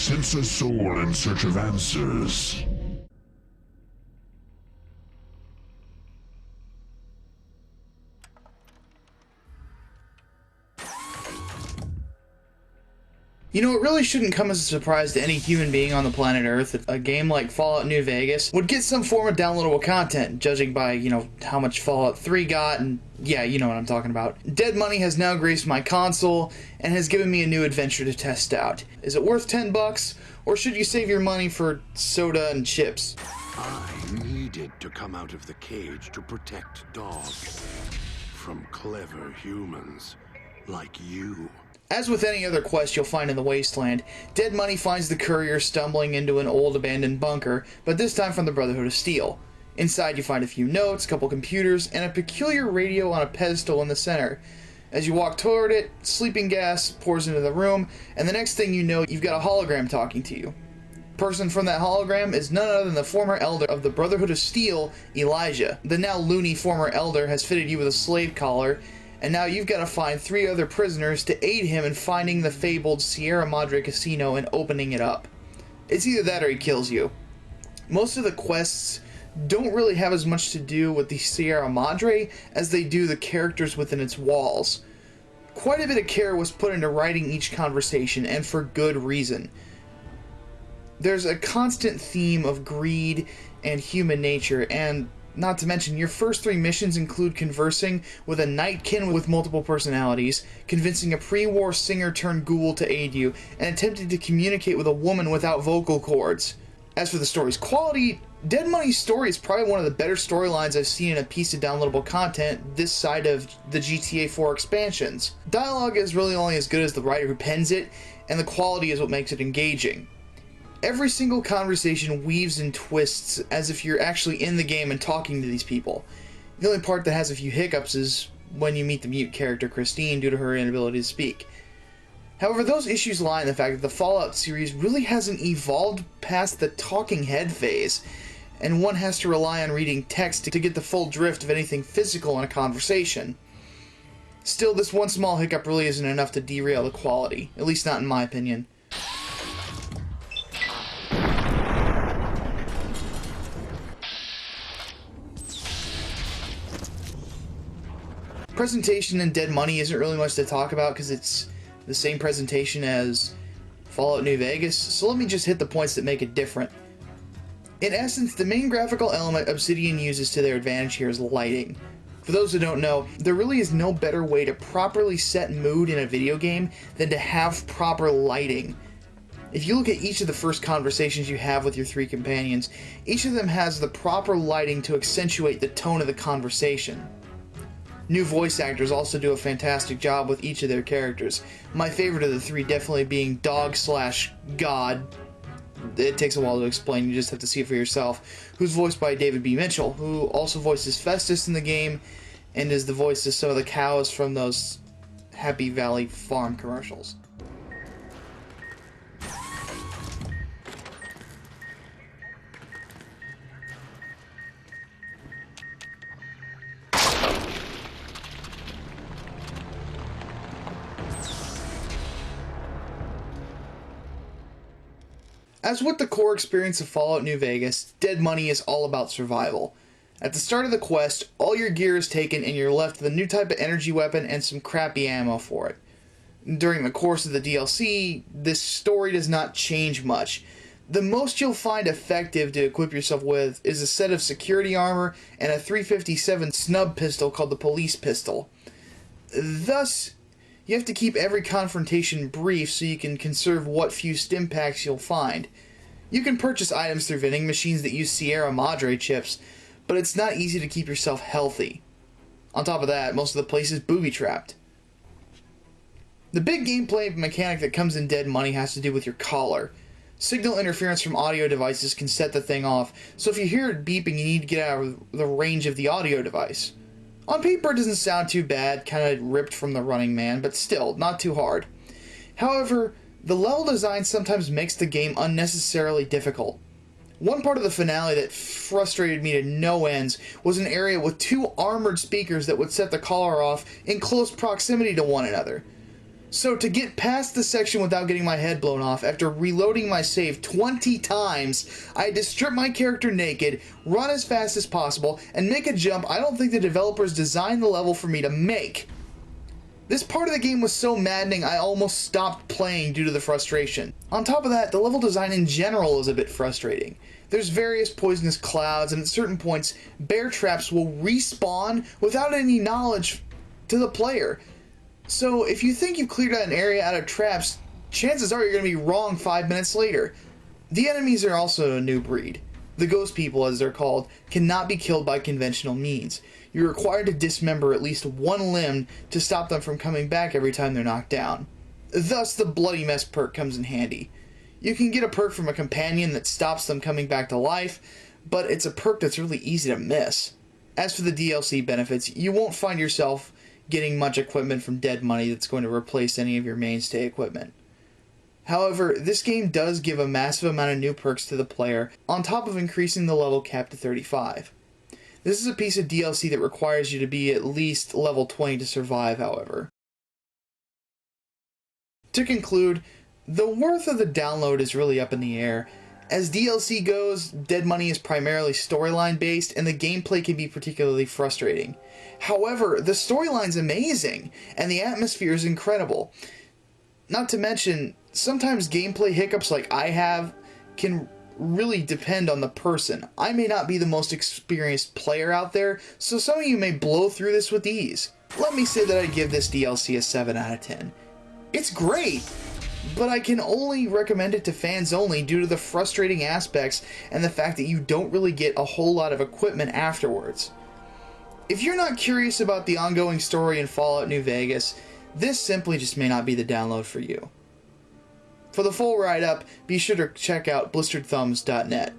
sensor soar in search of answers. You know, it really shouldn't come as a surprise to any human being on the planet Earth that a game like Fallout New Vegas would get some form of downloadable content, judging by, how much Fallout 3 got, and yeah, you know what I'm talking about. Dead Money has now graced my console, and has given me a new adventure to test out. Is it worth $10, or should you save your money for soda and chips? I needed to come out of the cage to protect Dog from clever humans like you. As with any other quest you'll find in the Wasteland, Dead Money finds the courier stumbling into an old abandoned bunker, but this time from the Brotherhood of Steel. Inside you find a few notes, a couple computers, and a peculiar radio on a pedestal in the center. As you walk toward it, sleeping gas pours into the room, and the next thing you know, you've got a hologram talking to you. Person from that hologram is none other than the former elder of the Brotherhood of Steel, Elijah. The now loony former elder has fitted you with a slave collar, and now you've got to find 3 other prisoners to aid him in finding the fabled Sierra Madre casino and opening it up. It's either that or he kills you. Most of the quests don't really have as much to do with the Sierra Madre as they do the characters within its walls. Quite a bit of care was put into writing each conversation, and for good reason. There's a constant theme of greed and human nature, and not to mention, your first 3 missions include conversing with a nightkin with multiple personalities, convincing a pre-war singer-turned-ghoul to aid you, and attempting to communicate with a woman without vocal cords. As for the story's quality, Dead Money's story is probably one of the better storylines I've seen in a piece of downloadable content this side of the GTA 4 expansions. Dialogue is really only as good as the writer who pens it, and the quality is what makes it engaging. Every single conversation weaves and twists as if you're actually in the game and talking to these people. The only part that has a few hiccups is when you meet the mute character Christine due to her inability to speak. However, those issues lie in the fact that the Fallout series really hasn't evolved past the talking head phase, and one has to rely on reading text to get the full drift of anything physical in a conversation. Still, this one small hiccup really isn't enough to derail the quality, at least not in my opinion. Presentation in Dead Money isn't really much to talk about because it's the same presentation as Fallout New Vegas, so let me just hit the points that make it different. In essence, the main graphical element Obsidian uses to their advantage here is lighting. For those who don't know, there really is no better way to properly set mood in a video game than to have proper lighting. If you look at each of the first conversations you have with your 3 companions, each of them has the proper lighting to accentuate the tone of the conversation. New voice actors also do a fantastic job with each of their characters. My favorite of the 3 definitely being Dog/God. It takes a while to explain, you just have to see it for yourself. Who's voiced by David B. Mitchell, who also voices Festus in the game, and is the voice of some of the cows from those Happy Valley Farm commercials. As with the core experience of Fallout New Vegas, Dead Money is all about survival. At the start of the quest, all your gear is taken and you're left with a new type of energy weapon and some crappy ammo for it. During the course of the DLC, this story does not change much. The most you'll find effective to equip yourself with is a set of security armor and a .357 snub pistol called the Police Pistol. Thus, you have to keep every confrontation brief so you can conserve what few stim packs you'll find. You can purchase items through vending machines that use Sierra Madre chips, but it's not easy to keep yourself healthy. On top of that, most of the place is booby-trapped. The big gameplay mechanic that comes in Dead Money has to do with your collar. Signal interference from audio devices can set the thing off, so if you hear it beeping you need to get out of the range of the audio device. On paper it doesn't sound too bad, kinda ripped from The Running Man, but still, not too hard. However, the level design sometimes makes the game unnecessarily difficult. One part of the finale that frustrated me to no ends was an area with 2 armored speakers that would set the collar off in close proximity to one another. So to get past this section without getting my head blown off, after reloading my save 20 times, I had to strip my character naked, run as fast as possible, and make a jump I don't think the developers designed the level for me to make. This part of the game was so maddening I almost stopped playing due to the frustration. On top of that, the level design in general is a bit frustrating. There's various poisonous clouds, and at certain points, bear traps will respawn without any knowledge to the player. So if you think you've cleared out an area out of traps, chances are you're going to be wrong 5 minutes later. The enemies are also a new breed. The ghost people, as they're called, cannot be killed by conventional means. You're required to dismember at least one limb to stop them from coming back every time they're knocked down. Thus, the Bloody Mess perk comes in handy. You can get a perk from a companion that stops them coming back to life, but it's a perk that's really easy to miss. As for the DLC benefits, you won't find yourself getting much equipment from dead money that's going to replace any of your mainstay equipment. However, this game does give a massive amount of new perks to the player, on top of increasing the level cap to 35. This is a piece of DLC that requires you to be at least level 20 to survive, however. To conclude, the worth of the download is really up in the air. As DLC goes, Dead Money is primarily storyline based, and the gameplay can be particularly frustrating. However, the storyline's amazing, and the atmosphere is incredible. Not to mention, sometimes gameplay hiccups like I have can really depend on the person. I may not be the most experienced player out there, so some of you may blow through this with ease. Let me say that I give this DLC a 7 out of 10. It's great, but I can only recommend it to fans only due to the frustrating aspects and the fact that you don't really get a whole lot of equipment afterwards. If you're not curious about the ongoing story in Fallout New Vegas, this simply just may not be the download for you. For the full write-up, be sure to check out blisteredthumbs.net.